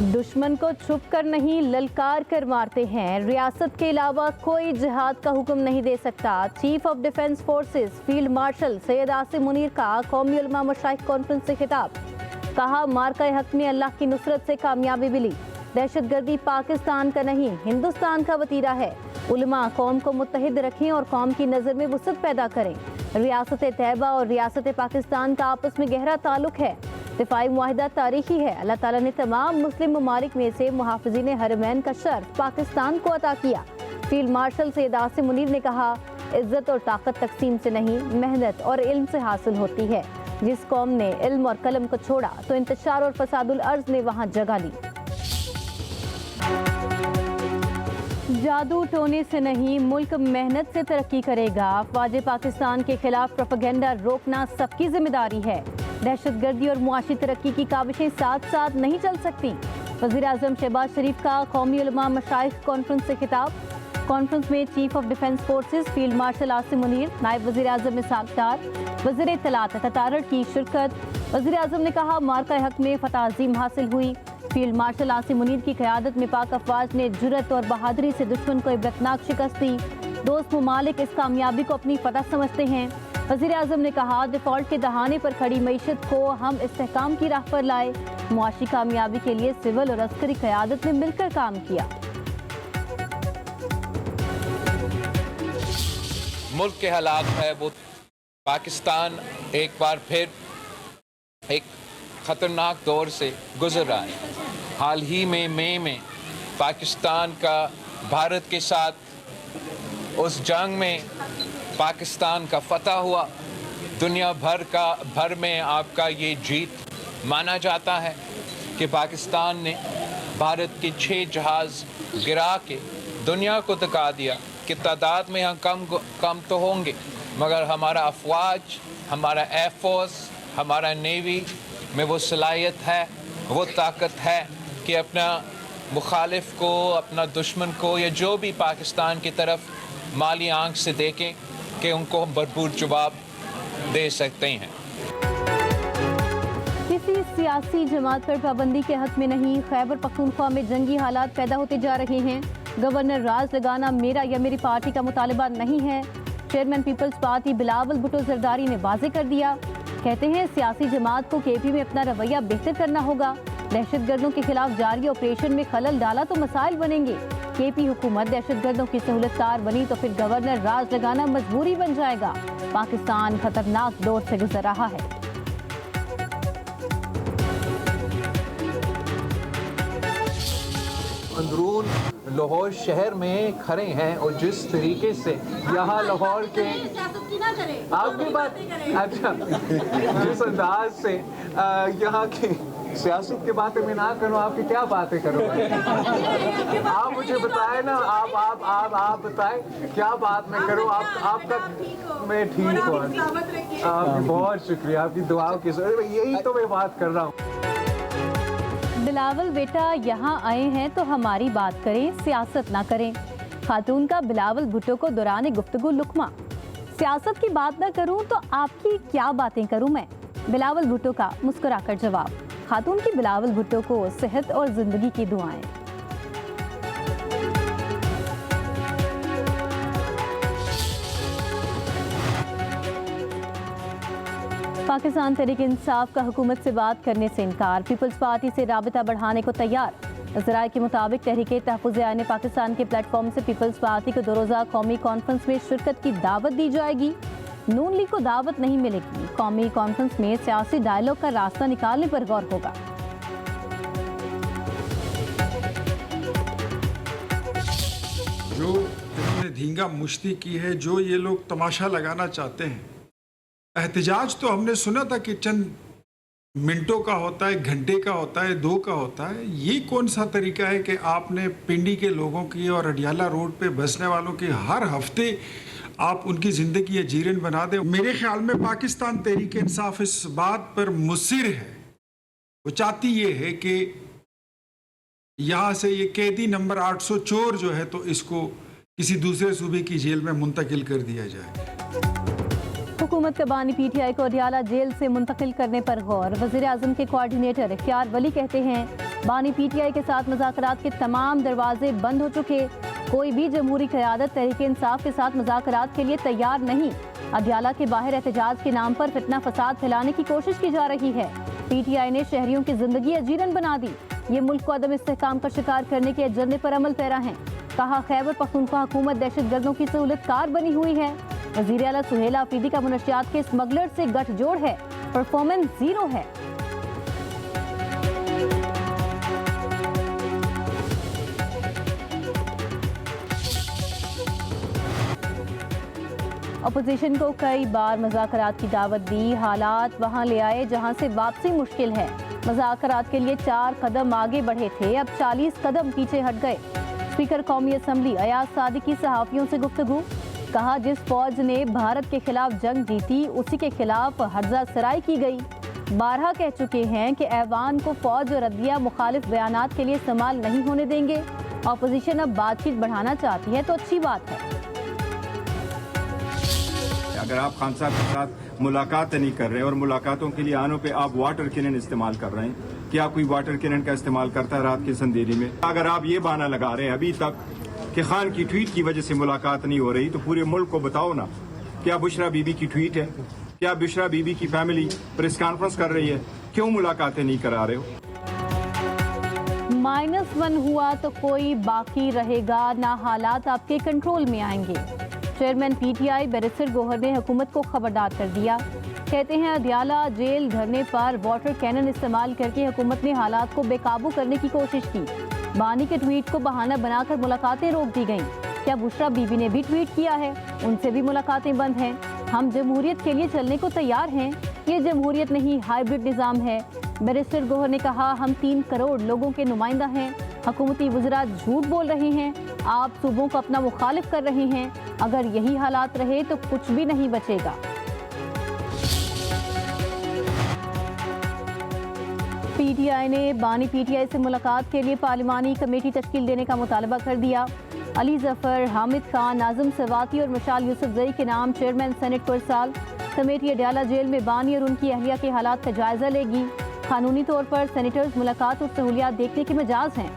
दुश्मन को छुप कर नहीं ललकार कर मारते हैं। रियासत के अलावा कोई जिहाद का हुक्म नहीं दे सकता। Chief of defence forces field marshal Syed Asim Munir का कौमी उलमा मशाइख कॉन्फ्रेंस से खिताब। कहा, मार्का हक में अल्लाह की नुसरत से कामयाबी मिली। दहशतगर्दी पाकिस्तान का नहीं हिंदुस्तान का वतीरा है। उलमा कौम को मुत्तहिद रखें और कौम की नज़र में वुसअत पैदा करें। रियासत तैयबा और रियासत पाकिस्तान का आपस में गहरा ताल्लुक है। दिफाई मुआहिदा तारीखी है। अल्लाह ताला ने तमाम मुस्लिम ममालिक में से मुहाफ़िज़ीन हरमैन का शर्फ पाकिस्तान को अता किया। फील्ड मार्शल सैयद आसिम मुनीर ने कहा, इज्जत और ताकत तकसीम से नहीं मेहनत और इल्म से हासिल होती है। जिस कौम ने इल्म और कलम को छोड़ा तो इंतशार और फसादुल अर्ज ने वहाँ जगह ली। जादू टोने से नहीं मुल्क मेहनत से तरक्की करेगा। अफवाज पाकिस्तान के खिलाफ प्रोपेगेंडा रोकना सबकी जिम्मेदारी है। दहशतगर्दी और मुआशी तरक्की की काविशें साथ साथ नहीं चल सकती। वज़ीर आज़म शहबाज शरीफ का कौमी उलमा मशाइख कॉन्फ्रेंस से खिताब। कॉन्फ्रेंस में chief of defence forces field marshal Asim Munir, नायब वज़ीर आज़म इसहाक डार, वज़ीर इत्तलात ततारड़ की शिरकत। वज़ीर आज़म ने कहा, मार्का हक में फतह अज़ीम हासिल हुई। फील्ड मार्शल आसिम मुनीर की क़यादत में पाक अफवाज ने जुर्रत और बहादुरी से दुश्मन को इबरतनाक शिकस्त दी। दोस्त ममालिक इस कामयाबी को अपनी फतह समझते हैं। वज़ीर आज़म ने कहा, डिफ़ॉल्ट के दहाने पर खड़ी मईशत को हम इस्तेहकाम की राह पर लाए। मुआशी कामयाबी के लिए सिविल और अस्करी क़यादत ने मिलकर काम किया। मुल्क के हालात है वो पाकिस्तान एक बार फिर एक ख़तरनाक दौर से गुजर रहा है। हाल ही में मई में पाकिस्तान का भारत के साथ उस जंग में पाकिस्तान का फतह हुआ। दुनिया भर में आपका ये जीत माना जाता है कि पाकिस्तान ने भारत के 6 जहाज़ गिरा के दुनिया को दिखा दिया कि तादाद में हम कम तो होंगे, मगर हमारा अफवाज, हमारा एयरफोर्स, हमारा नेवी में वो सलाहियत है, वो ताकत है कि अपना मुखालिफ को, अपना दुश्मन को या जो भी पाकिस्तान की तरफ माली आंख से देखें कि उनको भरपूर जवाब दे सकते हैं। किसी सियासी जमात पर पाबंदी के हक में नहीं। खैबर पख्तूनख्वा में जंगी हालात पैदा होते जा रहे हैं। गवर्नर राज लगाना मेरा या मेरी पार्टी का मुतालिबा नहीं है। Chairman People's Party Bilawal Bhutto Zardari ने वाजे कर दिया। कहते हैं, सियासी जमात को केपी में अपना रवैया बेहतर करना होगा। दहशतगर्दों के खिलाफ जारी ऑपरेशन में खलल डाला तो मसाइल बनेंगे। केपी हुकूमत दहशतगर्दों की सहूलतकार बनी तो फिर गवर्नर राज लगाना मजबूरी बन जाएगा। पाकिस्तान खतरनाक दौर से गुजर रहा है। अंदरून लाहौर शहर में खड़े हैं और जिस तरीके से यहाँ लाहौर के आपकी बात अच्छा जिस अंदाज से यहाँ की सियासत की बातें मैं ना करूँ, आपकी क्या बातें करूँ? आप मुझे बताएं ना, आप बताएं क्या बात मैं करूँ? आपका मैं ठीक हूँ। आपकी बहुत शुक्रिया, आपकी दुआओं की यही तो मैं बात कर रहा हूँ। बिलावल बेटा यहाँ आए हैं तो हमारी बात करें, सियासत ना करें। खातून का बिलावल भुट्टो को दौरान गुफ्तगू लुकमा। सियासत की बात ना करूं तो आपकी क्या बातें करूं मैं? बिलावल भुट्टो का मुस्कुराकर जवाब। खातून की बिलावल भुट्टो को सेहत और जिंदगी की दुआएं। पाकिस्तान तहरीक इंसाफ का हुकूमत से बात करने से इनकार। पीपल्स पार्टी से राबिता बढ़ाने को तैयार। ज़राए के मुताबिक तहरीक तहफ़्फ़ुज़-ए-आईन पाकिस्तान के प्लेटफॉर्म से पीपल्स पार्टी को 2 रोज़ा कौमी कॉन्फ्रेंस में शिरकत की दावत दी जाएगी। नून लीग को दावत नहीं मिलेगी। कौमी कॉन्फ्रेंस में सियासी डायलॉग का रास्ता निकालने पर गौर होगा। जो इन्होंने धींगा मुश्ती की है, जो ये लोग तमाशा लगाना चाहते हैं। एहतजाज तो हमने सुना था कि चंद मिनटों का होता है, घंटे का होता है, 2 का होता है। ये कौन सा तरीका है कि आपने पिंडी के लोगों की और अडियाला रोड पे बसने वालों की हर हफ्ते आप उनकी ज़िंदगी या जीवन बना दें? मेरे ख्याल में पाकिस्तान तहरीक इंसाफ इस बात पर मुसिर है, वो चाहती ये है कि यहाँ से ये कैदी नंबर 800 चोर जो है तो इसको किसी दूसरे सूबे की जेल में मुंतकिल कर दिया जाए। हुकूमत का बानी पीटीआई को अडियाला जेल से मुंतकिल करने पर गौर। वज़ीर आज़म के कोऑर्डिनेटर इख्तियार वली कहते हैं, बानी पीटीआई के साथ मुज़ाकरात के तमाम दरवाजे बंद हो चुके। कोई भी जमहूरी क़यादत तहरीक इंसाफ के साथ मुज़ाकरात के लिए तैयार नहीं। अदयाला के बाहर एहतजाज के नाम पर फितना फसाद फैलाने की कोशिश की जा रही है। पीटीआई ने शहरियों की जिंदगी अजीरन बना दी। ये मुल्क को अदम इस्तेहकाम का शिकार करने के एजेंडे पर अमल पैरा है। कहा खैबर पख्तूनख्वा हुकूमत दहशतगर्दों की सहूलतकार बनी हुई है। वज़ीर आला सुहेल आफरीदी का मुनशियात के स्मगलर से गठजोड़ है। परफॉर्मेंस जीरो है। अपोजिशन को कई बार मुज़ाकरात की दावत दी। हालात वहां ले आए जहां से वापसी मुश्किल है। मुज़ाकरात के लिए 4 कदम आगे बढ़े थे, अब 40 कदम पीछे हट गए। स्पीकर कौमी असम्बली अयाज सादिकी सहाफ़ियों से गुफ्तगू। कहा जिस फौज ने भारत के खिलाफ जंग जीती उसी के खिलाफ हर्जा सराई की गई। बारहा कह चुके हैं कि ऐवान को फौज और अदलिया मुखालिफ बयानात के लिए इस्तेमाल नहीं होने देंगे। अपोजिशन अब बातचीत बढ़ाना चाहती है तो अच्छी बात है। अगर आप खान साहब के साथ मुलाकात नहीं कर रहे और मुलाकातों के लिए आनों पे आप वाटर कैनन इस्तेमाल कर रहे हैं, क्या कोई वाटर कैनन का इस्तेमाल करता है रात की अंधेरी में? अगर आप ये बहाना लगा रहे हैं अभी तक कि खान की ट्वीट की वजह से मुलाकात नहीं हो रही, तो पूरे मुल्क को बताओ ना, क्या बुशरा बीबी की ट्वीट है? क्या बुशरा बीबी की फैमिली प्रेस कॉन्फ्रेंस कर रही है? क्यों मुलाकातें नहीं करा रहे हो? -1 हुआ तो कोई बाकी रहेगा ना, हालात आपके कंट्रोल में आएंगे। चेयरमैन पीटीआई बैरिस्टर गौहर ने हुकूमत को खबरदार कर दिया। कहते हैं अदयाला जेल धरने पर वाटर कैनन इस्तेमाल करके हुकूमत ने हालात को बेकाबू करने की कोशिश की। बानी के ट्वीट को बहाना बनाकर मुलाकातें रोक दी गईं। क्या बुशरा बीबी ने भी ट्वीट किया है? उनसे भी मुलाकातें बंद हैं। हम जमहूरियत के लिए चलने को तैयार हैं। ये जमहूरियत नहीं हाइब्रिड निज़ाम है। बैरिस्टर गौहर ने कहा हम 3 करोड़ लोगों के नुमाइंदा हैं। हुकूमती वज़रा झूठ बोल रहे हैं। आप सूबों को अपना मुखालिफ कर रहे हैं। अगर यही हालात रहे तो कुछ भी नहीं बचेगा। पीटीआई ने बानी पीटीआई से मुलाकात के लिए पार्लिमानी कमेटी तश्कील देने का मुतालबा कर दिया। अली जफर, हामिद खान, नाज़िम सवाती और मशाल यूसुफजई के नाम चेयरमैन सेनेट को इरसाल। कमेटी अडयाला जेल में बानी और उनकी अहलिया के हालात का जायजा लेगी। कानूनी तौर पर सेनेटर्स मुलाकात और सहूलियात देखने के मिजाज हैं।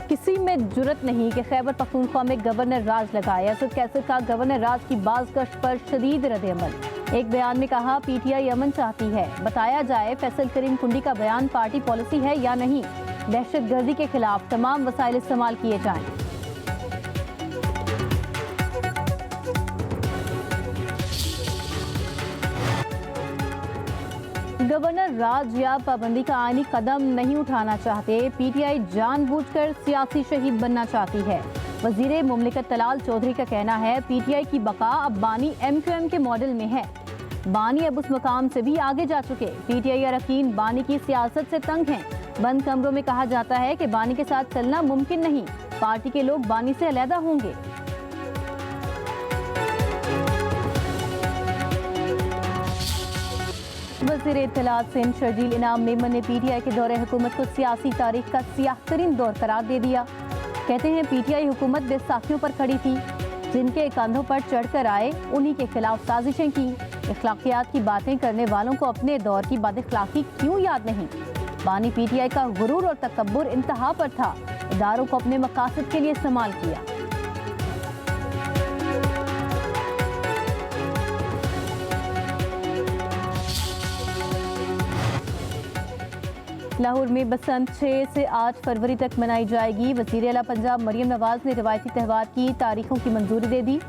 किसी में जुर्रत नहीं कि खैबर पख्तूनख्वा में गवर्नर राज लगाए। असद कैसर का गवर्नर राज की बाज गश्त पर शदीद रद्द-ए-अमल। एक बयान में कहा पीटीआई अमन चाहती है, बताया जाए फैसल करीम कुंडी का बयान पार्टी पॉलिसी है या नहीं। दहशतगर्दी के खिलाफ तमाम वसाइल इस्तेमाल किए जाएं। गवर्नर राज या पाबंदी का आईनी कदम नहीं उठाना चाहते। पीटीआई जानबूझकर सियासी शहीद बनना चाहती है। वजीर मुमलिकत तलाल चौधरी का कहना है पीटीआई की बका अब बानी एमक्यूएम के मॉडल में है। बानी अब उस मकाम से भी आगे जा चुके। पीटीआई अरकान बानी की सियासत से तंग हैं। बंद कमरों में कहा जाता है कि बानी के साथ चलना मुमकिन नहीं। पार्टी के लोग बानी से अलहदा होंगे। वज़ीर इत्तलात सिंध शर्जील इनाम मेमन ने पीटीआई के दौरे हुकूमत को सियासी तारीख का सियाह तरीन दौर करार दे दिया। कहते हैं पीटीआई हुकूमत बेसाखियों पर खड़ी थी। जिनके कंधों पर चढ़कर आए उन्हीं के खिलाफ साजिशें की। इखलाकियात की बातें करने वालों को अपने दौर की बदअखलाकी क्यों याद नहीं। बानी पीटीआई का गुरूर और तकब्बुर इंतहा पर था। इदारों को अपने मकासद के लिए इस्तेमाल किया। लाहौर में बसंत 6 से 8 फरवरी तक मनाई जाएगी। वज़ीर आला पंजाब मरियम नवाज ने रिवायती त्यौहार की तारीखों की मंजूरी दे दी।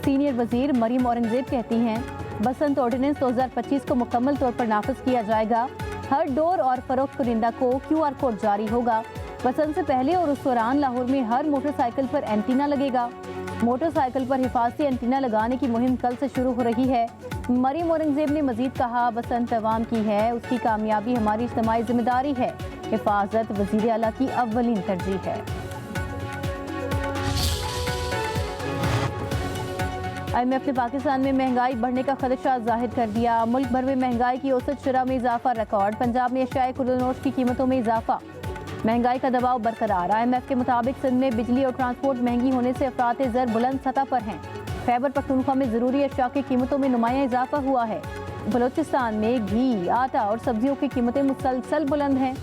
सीनियर वजीर मरियम औरंगजेब कहती हैं बसंत ऑर्डिनेंस 2025 को मुकम्मल तौर पर नाफिज किया जाएगा। हर डोर और फरोख्त कुनिंदा को QR कोड जारी होगा। बसंत से पहले और उस दौरान लाहौर में हर मोटरसाइकिल पर एंटीना लगेगा। मोटरसाइकिल पर हिफाजती एंटीना लगाने की मुहिम कल से शुरू हो रही है। मरियम औरंगजेब ने मजीद कहा बसंत अवाम की है, उसकी कामयाबी हमारी इज्तिमाई जिम्मेदारी है। हिफाजत वज़ीर आला की अव्वलीन तरजीह है। IMF ने पाकिस्तान में महंगाई बढ़ने का खदशा जाहिर कर दिया। मुल्क भर में महंगाई की औसत शरह में इजाफा रिकॉर्ड। पंजाब में अशियाए खुर्दनोश की कीमतों में इजाफा। महंगाई का दबाव बरकरार। IMF के मुताबिक सिंध में बिजली और ट्रांसपोर्ट महंगी होने से अफरात ज़र बुलंद सतह पर हैं। खैबर पख्तूनख्वा में ज़रूरी अशिया की कीमतों में नुमाया इजाफा हुआ है। बलूचिस्तान में घी, आटा और सब्जियों की कीमतें मुसलसल बुलंद हैं।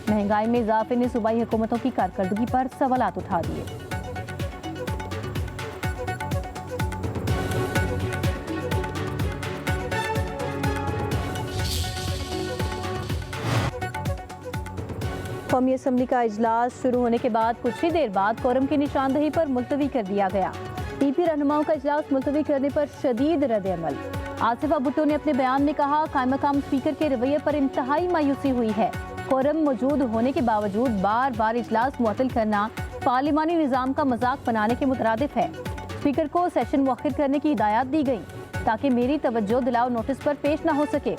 महंगाई में इजाफे ने सूबाई हुकूमतों की कारकर्दगी पर सवालात उठा दिए। कौमी असम्बली का इजलास शुरू होने के बाद कुछ ही देर बाद कोरम की निशानदही पर मुलतवी कर दिया गया। पीपी रहनुमाओं का इजलास मुलतवी करने पर शदीद रद्द-ए-अमल। आसिफा भुट्टो ने अपने बयान में कहा, कायम मकाम स्पीकर के रवैये पर इंतहाई मायूसी हुई है। कोरम मौजूद होने के बावजूद बार बार इजलास मुअत्तल करना पार्लिमानी निज़ाम का मजाक बनाने के मुतरादिफ है। स्पीकर को सेशन मुअख्खर करने की हिदायत दी गई ताकि मेरी तवज्जो दिलाओ नोटिस पर पेश न हो सके।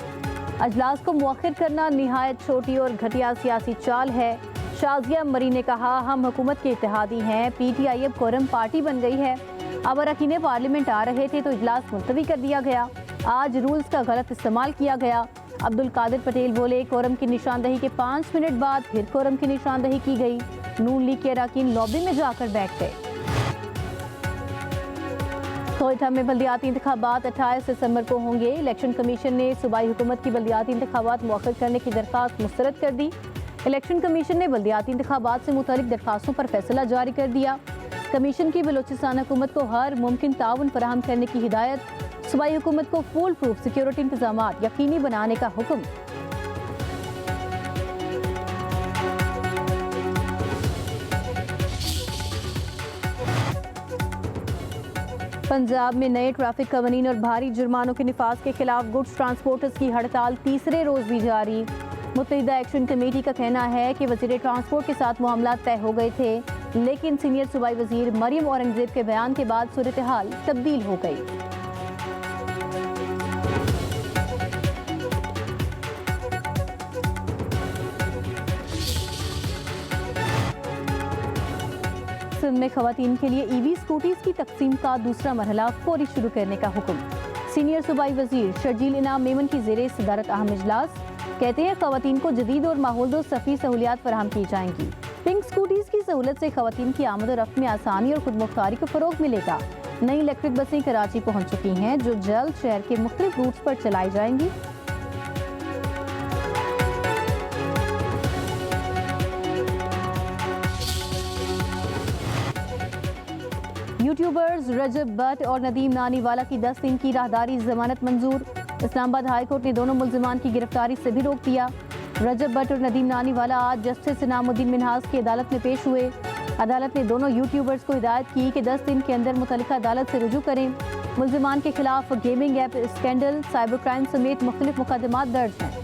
अजलास को मुअख्खर करना निहायत छोटी और घटिया सियासी चाल है। शाजिया मरी ने कहा, हम हुकूमत के इत्तेहादी हैं। PTI अब कोरम पार्टी बन गई है। अब अरकान पार्लियामेंट आ रहे थे तो इजलास मुलतवी कर दिया गया। आज रूल्स का गलत इस्तेमाल किया गया। अब्दुल कादिर पटेल बोले, कोरम की निशानदही के 5 मिनट बाद फिर कोरम की निशानदही की गई। नून लीग के अरकान लॉबी में जाकर बैठ गए। कोयटा में बल्दियाती इंतखाबात 28 दिसंबर को होंगे। इलेक्शन कमीशन ने सूबाई हुकूमत की बल्दियाती इंतखाबात मुअख्खर करने की दरख्वास्त मुस्तरद कर दी। इलेक्शन कमीशन ने बल्दियाती इंतखाबात से मुतालिक दरख्वास्तों पर फैसला जारी कर दिया। कमीशन की बलूचिस्तान हुकूमत को हर मुमकिन ताउन फराहम करने की हिदायत। सूबाई हुकूमत को फुल प्रूफ सिक्योरिटी इंतजामात यकीनी बनाने का हुक्म। पंजाब में नए ट्रैफिक कवानीन और भारी जुर्मानों के निफाज के खिलाफ गुड्स ट्रांसपोर्टर्स की हड़ताल तीसरे रोज भी जारी। मुत्तहिदा एक्शन कमेटी का कहना है कि वज़ीर ट्रांसपोर्ट के साथ मामला तय हो गए थे, लेकिन सीनियर सूबाई वज़ीर मरियम औरंगजेब के बयान के बाद सूरत हाल तब्दील हो गई। सिंध में खवातीन के लिए EV स्कूटीज की तकसीम का दूसरा मरहला फौरी शुरू करने का हुक्म। सीनियर सूबाई वज़ीर शर्जील इनाम मेमन की ज़ेरे सदारत अहम इजलास। कहते हैं, खवातीन को जदीद और माहौलदोज़ सफ़ी सहूलियात फराहम की जाएंगी। पिंक स्कूटीज की सहूलत से खवातीन की आमद और रफ्त में आसानी और खुद मुख्तारी को फ़रोग मिलेगा। नई इलेक्ट्रिक बसें कराची पहुँच चुकी हैं, जो जल्द शहर के मुख्तलिफ रूट्स पर चलाई जाएंगी। यूट्यूबर्स रजब भट्ट और नदीम नानीवाला की 10 दिन की राहदारी जमानत मंजूर। इस्लामाबाद हाई कोर्ट ने दोनों मुल्जिमान की गिरफ्तारी से भी रोक दिया। रजब भट्ट और नदीम नानीवाला आज जस्टिस इनामुद्दीन मिन्हाज की अदालत में पेश हुए। अदालत ने दोनों यूट्यूबर्स को हिदायत की कि 10 दिन के अंदर मुतल्लिका अदालत से रुजू करें। मुल्जिमान के खिलाफ gaming app scandal, cyber crime समेत मुख्तलिफ मुकदमात दर्ज हैं।